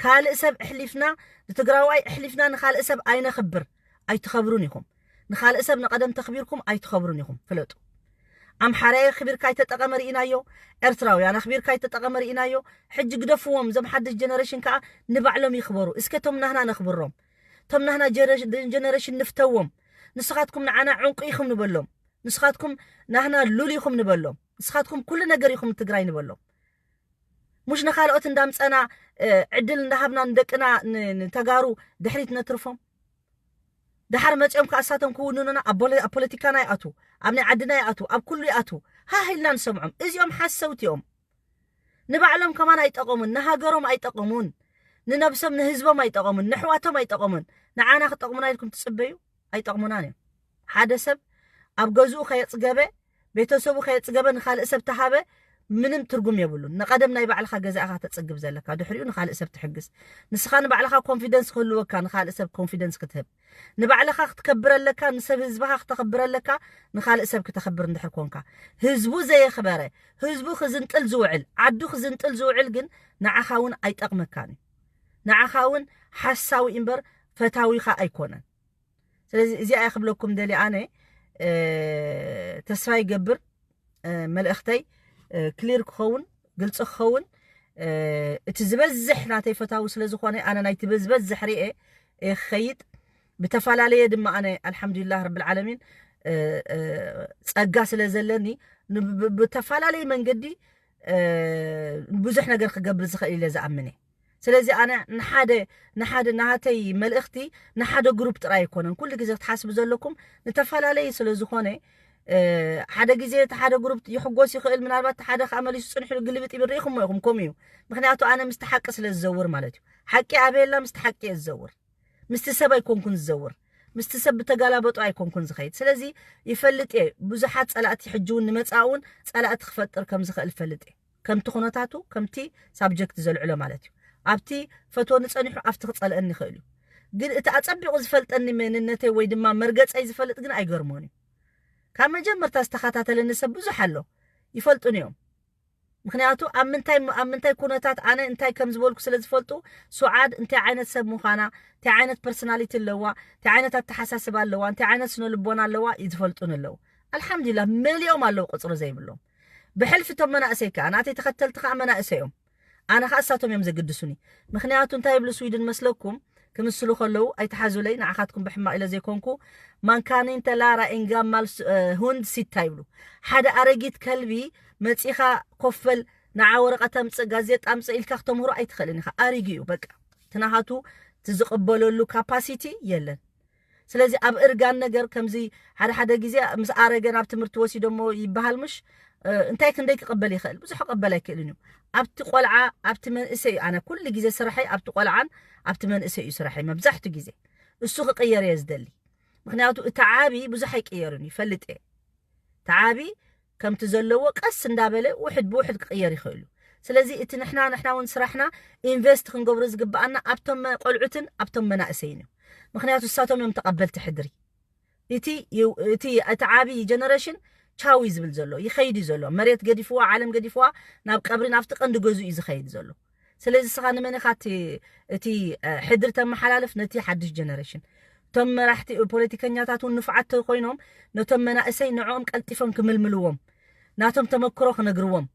قال سب احلفنا تقراوي احلفنا نخال سب اين خبر اي تخبرونيكم نخال سب نقدم تخبيركم اي تخبرونيكم فلوتو ام حراي خبير كاي تتقمر إنايو ارتراوي انا خبير كاي تتقمر إنايو حج قدفوهم زم حد الجنريشن كا نبعلهم يخبروا اسكتهم نحنا نخبرهم تم نحنا جنريشن نفتوهم نسخاتكم نعنا عنقيكم نبلهم نسخاتكم نحنا لوليكم نبلهم نسخاتكم كل نجريكم تقراي نبلهم مش نخالقت ندامس انا عدل نهبنا ندقنا نتقارو دحريت نترفهم دحر مصيم كاساتهم كونونا ابوليتيكانا ياتو امني عدنا ياتو اب كل ياتو ها هيلنا نسمعهم ازيهم حسوتيهم نبعلهم كمان ايطقمون نهاجرهم ايطقمون ننبسم نهزبهم ايطقمون نحواتهم ايطقمون نعانا خطقمنا يلكم تصبيو ايطقموناني حدا سب اب غزو خيصغبه بيتسبو خيصغبه نخال اسب تحابه منم ترغم يبلون نقدمنا يبعلخا غزاخا تصغب زلكا دحريو نخال اسب تحجس نسخان بعلخا كونفيدنس خلوكا نخال اسب كونفيدنس كتهب نبعلخا تكبر لك نسب حزبها تخبر لك نخال اسب كتخبر ندحر كونكا حزبو زي خبره حزبو خزنطل زوعل عدو خزنطل زوعل جن نعخاون ايطقمكاني نعخاون حساوي امبر فتاوي خا ايكونن ስለዚህ እዚ ኣይخبلكم دلي انا تسفاي يقبر ملእختي كلير كخون قلص كخون اتزبزح ناتي فتاو ስለዝኾነ انا نايت بزبزح رئه خيط بتفالاليه دم انا الحمد لله رب العالمين صقا ስለዘለኒ بتفالاليه منقدي بزح ነገር ክገብር ዝኽእል ኢለ ዝኣምነ ስለዚህ انا نحاده نهاتي ملእختي نحاده جروب ጥራይ ይኮነን ኩሉ ግዜ ተሓስቡ ዘለኩም نتفالاليه ስለዝኾነ ሓደ ግዜ ሓደ ግሩፕ ይሕጎስ ይኽእል ምናልባት ሓደ ከመሊሱ ጽንሑ ግልብጥ ይብርኢኹም ይኹም ኮሚዩ ምክንያቱ ኣነ ምስተሓቂ ስለዝዘውር ማለት እዩ ሓቂ ኣበየላ ምስተሓቂ ዝዘውር ምስቲ ሰብ ኣይኮንኩን ዝዘውር ምስቲ ሰብ ተጋላበጡ ኣይኮንኩን ዝኸይድ ስለዚ ይፈልጥ ብዙሓት ጸላእቲ ሕጅውን ንመጻውን ጸላእቲ ክፈጥር ከም ዝኽእል ፈልጥ ከምቲ ኩነታቱ ከምቲ ሳብጀክት ዘልዕሎ ማለት እዩ ኣብቲ ፈትዎ ንጸኒሑ ኣብቲ ክጸልአኒ ይኽእል እዩ ግን እቲ ኣጸቢቑ ዝፈልጠኒ መንነተይ ወይ ድማ መርገጸይ ዝፈልጥ ግን ኣይገርሞን እዩ ካብ መጀመርታ ዝተኸታተለ ንሰብ ብዙሕ ኣሎ ይፈልጡን እዮም ምክንያቱ ኣብ ምንታይ ኩነታት ኣነ እንታይ ከም ዝበልኩ ስለ ዝፈልጡ ሱዓድ እንታይ ዓይነት ሰብ ምዃና እንታይ ዓይነት ፐርሶናሊቲ ኣለዋ እንታይ ዓይነት ኣተሓሳስባ ኣለዋ እንታይ ዓይነት ስነ ልቦና ኣለዋ ይዝፈልጡን ኣለዉ አልሐምዱሊላህ መሊኦም ኣለዉ ቁፅሪ ዘይብሎም ብሕልፊ ቶም መናእሰይ ከዓ ናተይ ተኸተልቲ ከዓ መናእሰዮም ኣነ ከዓ እሳቶም እዮም ዘግድሱኒ ምክንያቱ እንታይ ይብሉ ስዊድን መስለኩም كمسلو خلو أي تحازولي نعخاتكم بحما إلى زيكونكو من كان انت لارا إنجام مال هند ست تايبلو حدا أرقيت كلبي متسيخا قفل نعاورقة تمس غازيت أمس إلكاخ تمهرو أي تخليني خا أرقيو بك تنهاتو تزقبولو لو كاباسيتي يلن سلازي أب إرقان نقر كمزي حدا جيزي مس أرقان أب تمرت وسي دمو يبهال مش انتاي كنديك قبلي خل بزح قبلي كلنيو أبت قلعة أبت من إسي أنا كل جيزي سرحي أبت قلعان أبت من إسي سرحي ما بزحت جيزي السوق قير يزدلي مخنياتو تعابي بزح يقيرني فلت إيه تعابي كم تزلوا قص ندابله واحد بواحد قير يخلو سلازي إت نحنا ونسرحنا إنفست خنقبر رزق بأنا أبتم قلعتن أبتم مناقسين مخنياتو الساتهم يوم تقبل تحدري إتي تعابي جنريشن تشاوي زبل زلو يخيدي زلو مريت قديفوا عالم قديفوا ناب قبري نافتق عند جزء يزخيد زلو سلازي سخانه من خاتي تي حدر تم حلالف نتي حدش جنريشن تم راحتي بوليتيكانياتاتو نفعت خوينهم نتم مناقسي نعوم قلطفهم كململوهم ناتهم تمكرو خنغروهم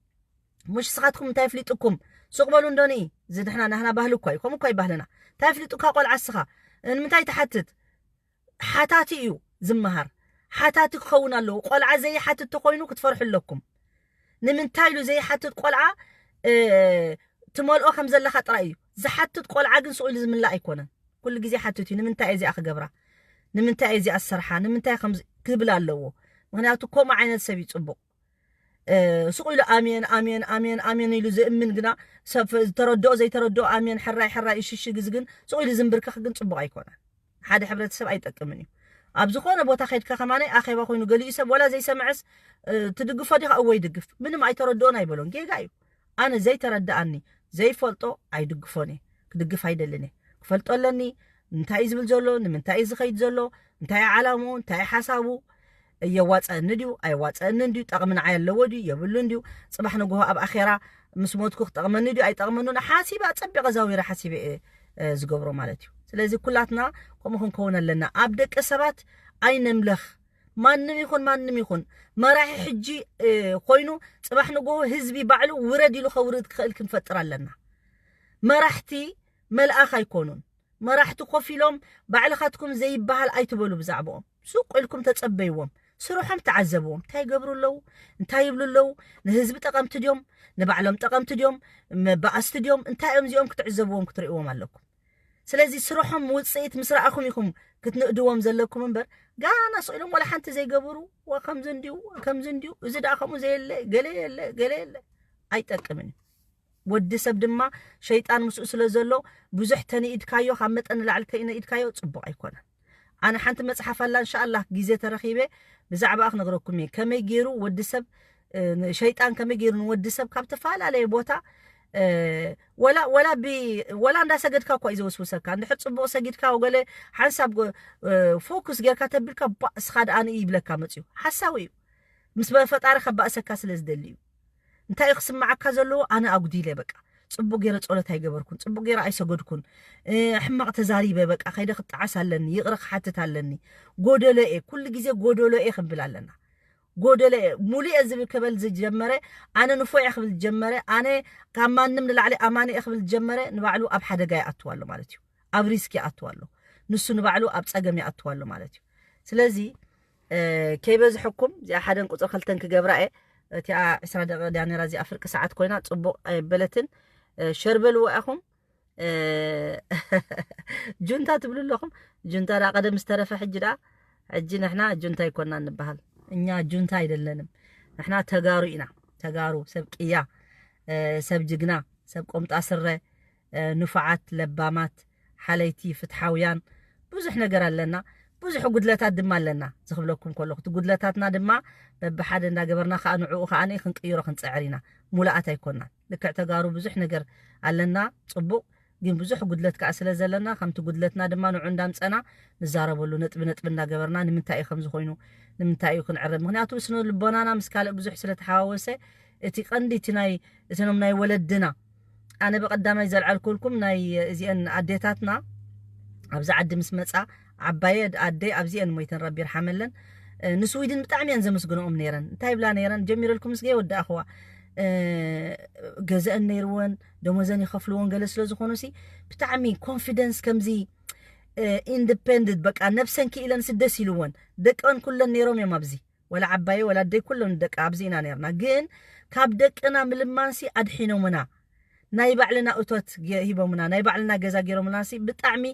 مش سخاتكم تايفليطكم سقبلون دوني زد نحنا بهلو كوي كم كوي بهلنا تفلتو كقول عسخة متى تحتت حتاتي إيو زمهر حتاتي خونا له قلعة زي حتت تقوينو كتفرح لكم نمنتايلو زي حتت قلعة تمالو خمزة لها ترأيو زي حتت قلعة جن سؤال زمن لا يكونن كل جزء حتتي نمنتاي زي أخ جبرة نمنتاي زي السرحة نمنتاي خمز كبلا له مهناتو كوم عين السبي تصبو سقيل آمين آمين آمين آمين يلو زي من جنا سف تردو زي تردو آمين حراي إيش جزجن سقيل زنبرك خجن تصبو أيكونه حدا حبرت سب أيتأكمني أبزخونه بوتا خيد كخمانة أخي بخوينو قالي يسب ولا زي سمعس تدقف هذه أو يدقف منهم أي تردون يبلون جايو أنا زي ترد عني زي فلتو أي دقفوني كدقف هيدا لني فلتو لني نتاي زبل زلو نمنتاي زخيد زلو نتاي علامو نتاي حسابو يواتس نديو أي واتس نديو تقمن عيال لودي يبلون ديو صباح نجوها أب أخيرا مسموتكو تقمن نديو أي تقمنون حاسبة تصبي غزاوير حاسبة زقبرو مالتيو ስለዚህ ኩላትና ቆመኹን ከሆነ ለና አብደቀ ሰባት አይነምለኽ ማንም ይኹን መራሒ ሕጂ ኮይኑ ጽባሕ ንጎ ህዝቢ ባዕሉ ውረድ ኢሉ ኸውርድ ክእል ክንፈጥር ኣለና መራሕቲ መልአኽ ኣይኮኑን መራሕቲ ኮፊሎም ባዕልኻትኩም ዘይባሃል ኣይትበሉ ብዛዕባኦም ሱቅ ኢልኩም ተጸበይዎም ስሩሖም ተዓዘብዎም እንታይ ገብሩለው እንታይ ይብሉለው ንህዝቢ ጠቐምቲ ድዮም ንባዕሎም ጠቐምቲ ድዮም ባኣስቲ ድዮም እንታይኦም እዚኦም ክትዕዘብዎም ክትርእዎም ኣለኩም ስለዚህ ስሩሖም ውጽኢት ምስራአኹም ይኹም ክትንእድዎም ዘለኩም እንበር ጋና ሰኢሎም ወላ ሓንቲ ዘይገብሩ ወከምዝ እንዲው እዚ ዳኸሙ ዘየለ ገለ ኣይጠቅምን ወዲ ሰብ ድማ ሸይጣን ምስኡ ስለ ዘሎ ብዙሕ ተንኢድካዮ ካብ መጠን ላዕሊ ተንኢድካዮ ጽቡቕ ኣይኮነን ኣነ ሓንቲ መጽሓፍ ኣላ ኢንሻአላህ ግዜ ተረኺበ ብዛዕባ ክነግረኩም ከመይ ገይሩ ወዲ ሰብ ሸይጣን ከመይ ገይሩ ወዲ ሰብ ካብ ተፈላለየ ቦታ ولا عند سجد كا كويس وسوسك عند حد صبوا سجد كا وقال حسب فوكس جر كتب لك بأس خد أنا يبلك كمتيو حساوي مسبب فترة خبأ سكاس لزدليو أنت يقسم معك كذا لو أنا أقولي لك بقى صبوا جر تقولت هاي جبركون صبوا جر أي سجدكون حمق تزاري بقى أخي دخل عسلني يغرق حتى تعلني جودله كل جزء جودله خبل علنا قودله مولي أزبي كبل زي جمرة أنا نفوي أخبل الجمرة أنا كمان من العلي أماني أخبل الجمرة نبعلو أب حدا جاي أطوله مالتيو أب ريسكي أطوله نص نبعلو أب سجمي أطوله مالتيو سلازي كيبز حكم زي أحدا قصر خلتن كجبرة تيا إسرائيل يعني رازي أفريقيا ساعات كوينات صبوا بلتن شربلو أخم جنتا تبلو لهم جنتا لا قدم استرف حجرا حجنا إحنا جنتا يكوننا نبهل እኛ ጁንታ አይደለንም احنا ተጋሩ ሰብ ቅያ ሰብ ጅግና ሰብ ቆምጣ ስረ ንፋዓት ለባማት ሓለይቲ ፍትሓውያን ብዙሕ ነገር ኣለና ብዙሕ ጉድለታት ድማ ኣለና ዝኽብለኩም ከለኹ ጉድለታትና ድማ በብሓደ እንዳገበርና ከአንዑ ከአኔ ክንቅይሮ ክንጽዕሪና ሙላአት ኣይኮንና ልክዕ ተጋሩ ብዙሕ ነገር ኣለና ጽቡቕ ግን ብዙሕ ጉድለት ከዓ ስለ ዘለና ከምቲ ጉድለትና ድማ ንዑ እንዳምፀና ንዛረበሉ ነጥብ እንዳገበርና ንምንታይ ከም ዝኾይኑ ንምንታይ ክንዕረብ ምክንያቱ ስነ ልቦናና ምስ ካልእ ብዙሕ ስለ ተሓዋወሰ እቲ ቀንዲ እቲ እተኖም ናይ ወለድና ኣነ በቀዳማይ ዘልዓልኩልኩም ናይ እዚአን ኣዴታትና ኣብዛ ዓዲ ምስ መጻ ዓባየ ኣደይ ኣብዚአን ሞይተን ረቢ ይርሐመለን ንስዊድን ብጣዕሚ እየን ዘመስግኖኦም ነይረን እንታይ ብላ ነይረን ጀሚረልኩም ምስገ ወዲ ኣኽዋ ገዛእን ነይርወን ደሞዘን ይኸፍልዎን ገለ ስለ ዝኾኑ ሲ ብጣዕሚ ኮንፊደንስ ከምዚ ኢንዲፔንደንት በቃ ነፍሰን ክኢለን ስደስ ኢልዎን ደቀን ኩለን ነይሮም እዮም ኣብዚ ወላ ዓባየ ወላ ኣደይ ኩለን ደቂ ኣብዚና ነርና ግን ካብ ደቅና ምልማንሲ ኣድሒኖምና ናይ ባዕልና እቶት ሂቦምና ናይ ባዕልና ገዛ ገይሮምና ሲ ብጣዕሚ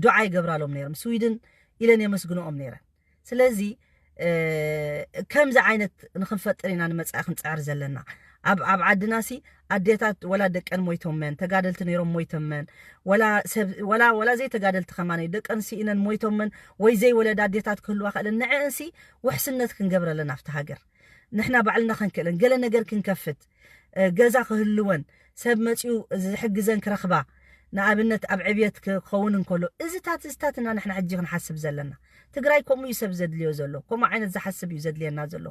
ዱዓ ይገብራሎም ነይሮም ስዊድን ኢለን የመስግኖኦም ነይረን ስለዚ ከምዚ ዓይነት ንኽንፈጥር ኢና ንመጻኢ ክንፅዕር ዘለና ኣብ ዓድና ሲ ኣዴታት ወላ ደቀን ሞይቶመን ተጋደልቲ ነይሮም ሞይቶመን ወላ ዘይ ተጋደልቲ ኸማነይ ደቀን ሲ ኢነን ሞይቶመን ወይ ዘይ ወለዳ ኣዴታት ክህልዋ ኽእለን ንዕን ሲ ውሕስነት ክንገብረለን ኣብቲ ሃገር ንሕና ባዕልና ክንክእለን ገለ ነገር ክንከፍት ገዛ ክህልወን ሰብ መጺኡ ዝሕግዘን ክረኽባ ንኣብነት ኣብ ዕብየት ክኸውን እንከሎ እዝታት እና ንሕና ሕጂ ክንሓስብ ዘለና ትግራይ ከምኡ ሰብ ዘድልዮ ዘሎ ከምኡ ዓይነት ዝሓስብ እዩ ዘድልየና ዘሎ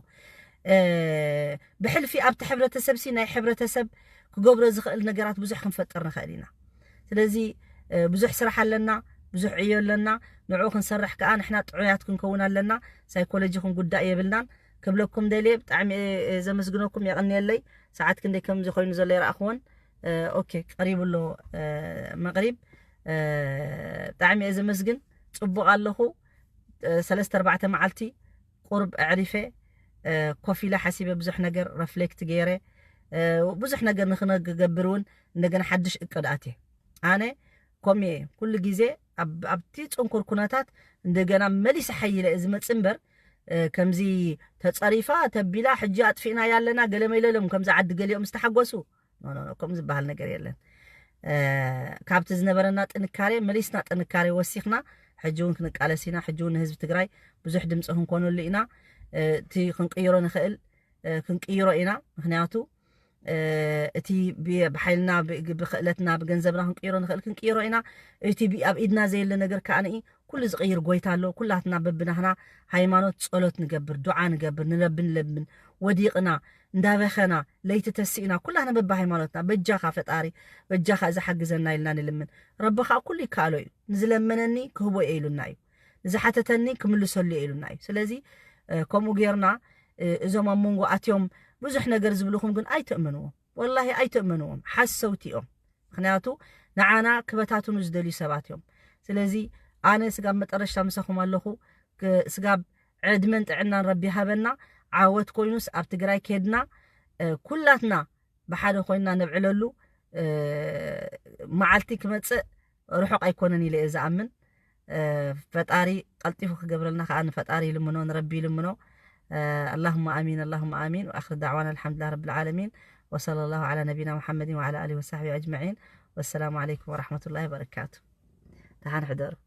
ብሕልፊ ኣብቲ ሕብረተሰብ ሲ ናይ ሕብረተሰብ ክገብሮ ዝኽእል ነገራት ብዙሕ ክንፈጥር ንኽእል ኢና ስለዚ ብዙሕ ስራሕ ኣለና ብዙሕ ዕዮ ኣለና ንዑ ክንሰርሕ ከዓ ንሕና ጥዑያት ክንከውን ኣለና ሳይኮሎጂ ክንጉዳእ የብልናን ክብለኩም ደልየ ብጣዕሚ ዘመስግነኩም የቐኒየለይ ሰዓት ክንደይ ከምዚ ኮይኑ ዘሎ ይረኣኽዎን اوكي قريب له مغرب طعمي اذا مسجن صبق ኣለኹ 3 4 معلتي قرب اعرفه كوفيلا حسيبه بزح ነገር رفلكت ገይረ بزح ነገር ንኽነገብሩን እንደገና ሓድሽ እቅዳቴ ኣነ ኮሚየ ኩሉ ግዜ ኣብቲ ጽንኩር ኩነታት እንደገና መሊስ ሓይለ እዚ መጽንበር ከምዚ ተጸሪፋ ተቢላ ሕጂ አጥፊና ያለና ገለመ ይለለም ከምዚ ዓዲ ገሊኦም ዝተሓጎሱ ኖ ከምዚ ባህል ነገር የለን ካብቲ ዝነበረና ጥንካሬ መሊስና ጥንካሬ ወሲኽና ሕጂውን ክንቃለሲና ሕጂውን ህዝብ ትግራይ ብዙሕ ድምፂ ክንኮነሉ ኢና እቲ ክንቅይሮ ንኽእል ክንቅይሮ ኢና ምክንያቱ እቲ ብሓይልና ብኽእለትና ብገንዘብና ክንቅይሮ ንኽእል ክንቅይሮ ኢና እቲ ኣብ ኢድና ዘየለ ነገር ከኣነኢ ኩሉ ዝቕይር ጎይታ ኣሎ ኩላትና በብናህና ሃይማኖት ጸሎት ንገብር ዱዓ ንገብር ንለብን ወዲቕና እንዳበኸና ለይቲ ተሲእና ኩላና በብ ሃይማኖትና በጃኻ ፈጣሪ በጃኻ ዝሓግዘና ኢልና ንልምን ረብኻ ኩሉ ይካኣሎ እዩ ንዝለመነኒ ክህቦ ኢሉና እዩ ንዝሓተተኒ ክምልሰሉ ኢሉና እዩ ስለዚ ከምኡ ጌርና እዞም ኣብ መንጎ ኣትዮም ብዙሕ ነገር ዝብልኹም ግን ኣይትእምንዎም ወላሂ ኣይትእምንዎም ሓሰውቲኦም ምክንያቱ ንዓና ክበታቱኑ ዝደልዩ ሰባት እዮም ስለዚ ኣነ ስጋብ መጠረሻ ምሰኹም ኣለኹ ስጋብ ዕድመን ጥዕናን ረቢ ሃበና ዓወት ኮይኑስ ኣብ ትግራይ ከድና ኩላትና ብሓደ ኮይና ነብዕለሉ መዓልቲ ክመጽእ ርሑቕ ኣይኮነን ኢለ ዝኣምን ፈጣሪ ቀልጢፉ ክገብረልና ከዓ ንፈጣሪ ይልምኖ ንረቢ ይልምኖ اللهم آمين اللهم آمين وآخر دعوانا الحمد لله رب العالمين وصلى الله على نبينا محمد وعلى آله وصحبه أجمعين والسلام عليكم ورحمة الله وبركاته تعال حضروا